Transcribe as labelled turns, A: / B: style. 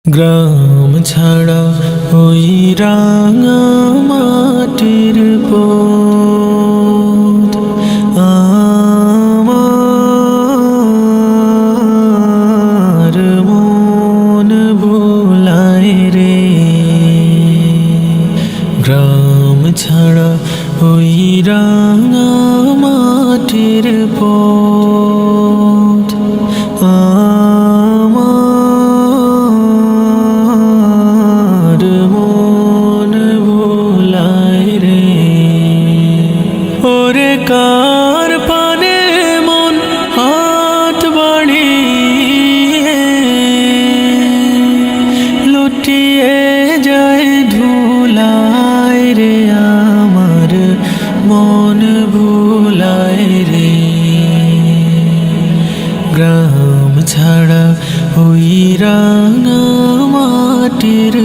A: গ্রাম ছাড়া ওই রাঙা মাটির পথ আমার মন ভোলায় রে। গ্রাম ছাড়া ওই রাঙা মাটির পথ আমার মন ভোলায় রে। ওরে কার পানে মন হাত বাড়িয়ে লুটিয়ে যায় ধুলায় রে। আমার মন ভোলায় রে। গ্রাম ছাড়া ওই রাঙা মাটির